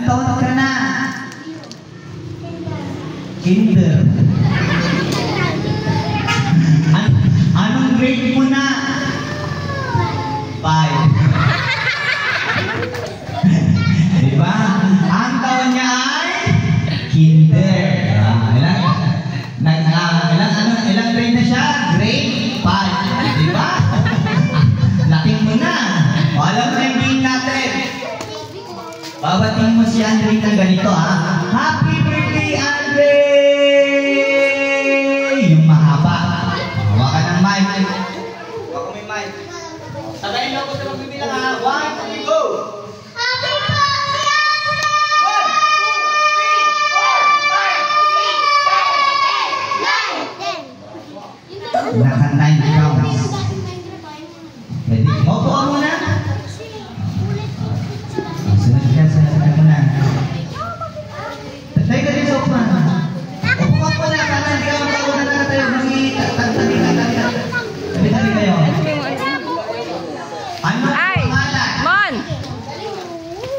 taon ka na? Kinder. Anong grade mo na? 5. Diba? Ang taon niya ay kinder. Ilang grade na siya? Grade 5. Diba? Laking mo na. Alam mo yung game natin. Babating mo si Andre na ganito, ha? Happy birthday, Andre! Yung mahaba. Hawakan ng mic. Hawakan mo yung mic. Sabayin mo ako sa magbibilang, ha? 1, 2, go! Happy birthday, Andre! 1, 2, 3, 4, 5, 6, 7, 8, 9, 10. Naka 9 counts. Pwede. Maupo ka muna. Sunod ka muna. Tatay ka rin sa upan. Upo ka po na. Kala hindi ka magkakunan na tayo. Tabi-tabi kayo. Ano ang pangalan? Mon!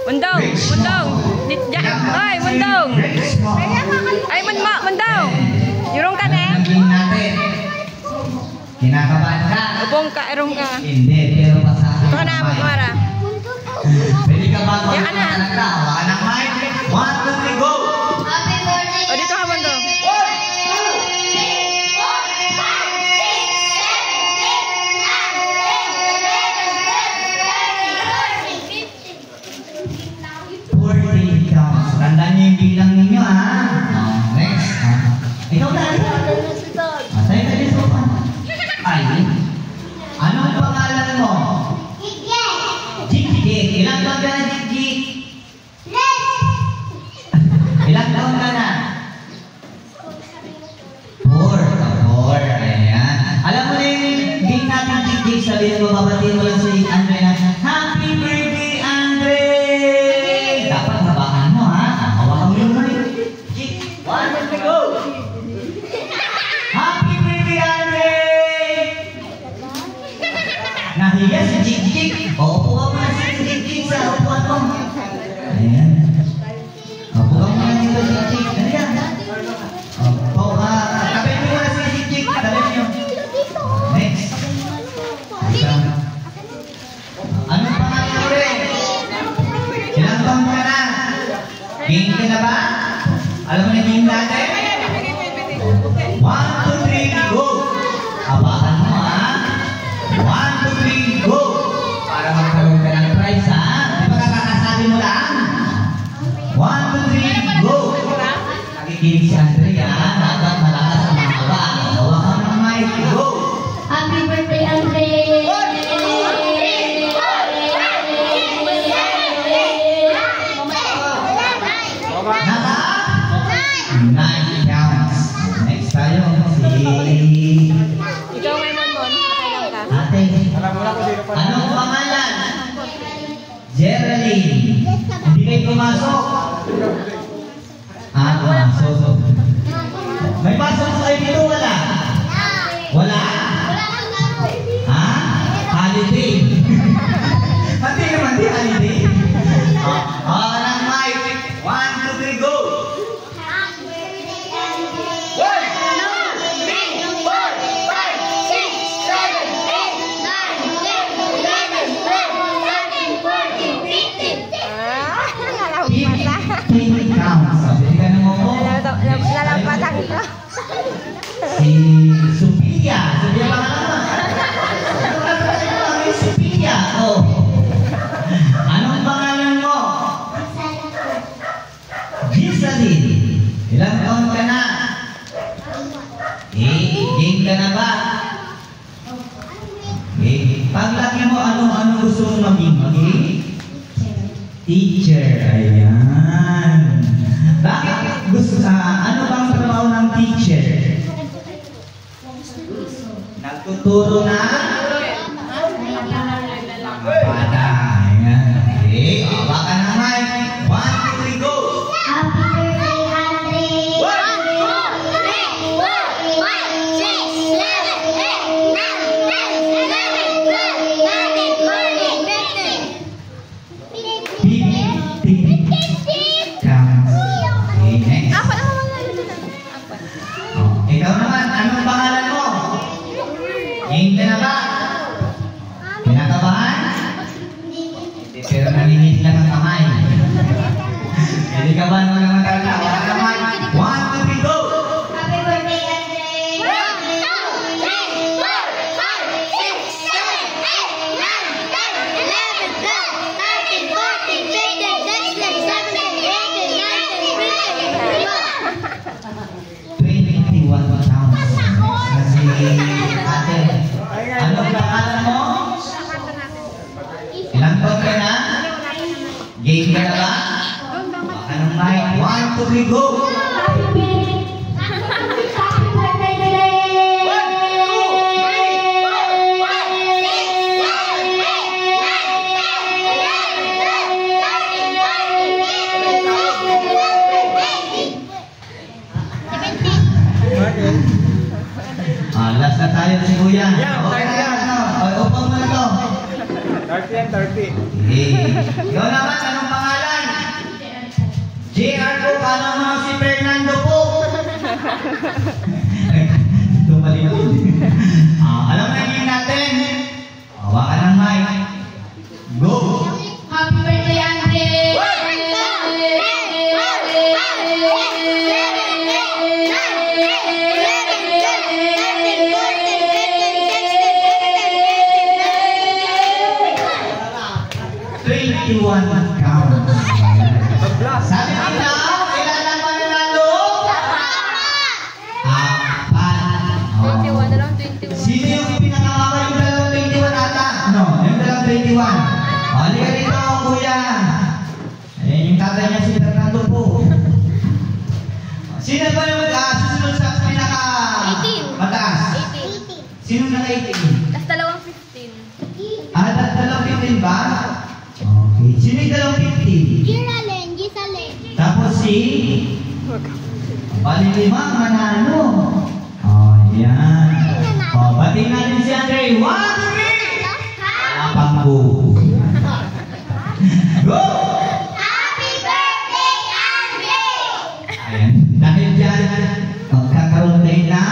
Mundong! Mundong! Ay, Mundong! Ay, Mundong! Yurong ka na eh? Kinakabahan ka? Ubong ka, erong ka. Hindi, pero pasahan. Ito ka na, Mara. Pwede ka ba? Yan ka na. Hawakan ng mic. 1, 2, 3, go! Happy birthday! O, dito ka, Mundong. 1, 2, 3, 4, 5, 6, 7, 8, 9, 10, 11, 12, 13, 14, 15. counts. Tandaan niyo yung bilang ninyo, ha? Next. Ikaw na. Matay ka din sa upan. Ay, anong pangalan mo? Jig-jig. Ilang taon ka na, Jig-jig? Ilang taon ka na? 4. Ayan. Alam mo na yung game natin, Jig-jig. Sabihin mo, babatiin mo lang si Andre na, Happy birthday, Andre! Dapat habakan mo, ha? Hawakan mo yung mic. Jig, 1, 2, 3, go! Happy birthday, Andre! Nahiya si Jig-jig. Paupo ka muna si Jig-jig sa upuan mo. Ayan. Paupo ka muna dito, Jig-jig. Ayan. Tabi mo muna si Jig-jig. Tabi mo. Next. Anong pangalan mo rin? Ilang taon ka na? Game ka na ba? Alam mo na game natin? 1, 2, 3, go! Habakan mo, ha? 1, 2, 3, go! Para magkaroon ka ng prize, ha? Di ba kakakasabi mo lang? 1, 2, 3, go! Nakikinig si Andrea, dapat malakas ang mga ba. Hawakan ng mic, go! Happy birthday, Andre! 1, 2, 3, 4, 5, 6, 7, 8, 9, 10, 11, 12, 13, 14, 15. Naka? 9 counts. Next tayo, si... Ikaw may Mon. Nakailang ka. Ate, anong pangalan? Geraldine. Hindi kayo pumasok? Pumasok. May pasok kayo dito, wala? Wala? Ha? Holiday. Pati naman di holiday. Anong mic? 1, 2, 3, go! 1, 2, 3, 4, 5, 6, 7, 8, 9, 10, 11, 12, 13, 14, 15. Counts. Pwede ka na mo po. Lalampasan ka. Si Sophia. Sophia pa nga naman. Sophia. Oh. Anong pangalan mo? Gisaline. Ilang taon ka na? Game ka na ba? Paglaki mo, ano gusto mo maging? Teacher. Ayan. Bakit gusto ano bang trabaho ng teacher? Nagtuturo na? Mga bata. Ayan. Okay. Baka na mic. 1, 2, 3, go! Happy birthday, Andre! 1, 2, 3, 4, 5, 6, 7, 8, 9, 10, 11, 12, 13, 14, 15. 15. Sigawan mo naman talaga. Wala naman. 1, 2, 3, go! Happy birthday, Andre! 1, 2, 3, 4, 5, 6, 7, 8, 9, 10, 11, 12, 13, 14, 15, 16, 17, 18, 19, 20, 21 pounds. Kasi ate, anong pangalan mo? Ilang taon ka na? Game ka na ba? Anong mic? 1, 2, 3, go! Last na tayo si Kuya. Okay na yan. Upang mo na to. 30 and 30. Ikaw naman, anong pangalan? JR ko, kala mo si Fernando po. Tumali na. Alam na yun natin. Hawakan ng mic. Go! Happy birthday, Andre! 1, 2, 3, 4, 5, 6, 7, 8, 9, 10, 11, 12, 13, 14, 15, 16, 17, 18, 19, 20, 21 counts. Sabi nila, ilan ang mananalo? 4. 21 na lang, 21. Sino yung pinakakawal yung dalawang 21 ata? Ano? Yung dalawang 21. Halika rito, kuya. Ayan yung tatay niya si Fernando po. Sino ba yung susunod sa pinaka 18. mataas? 18. Sino naka-18? Tapos dalawang 15. Dalawang 15 ba? Okay. Sino yung dalawang 15? Gisalen, Gisalen. Tapos si Palilima, manalo. Yan. Batiin natin si Andre. 1, 2, 3! Panggo. Go! Happy birthday, Andre! Ayan. Dahil dyan, magkakaroon tayo na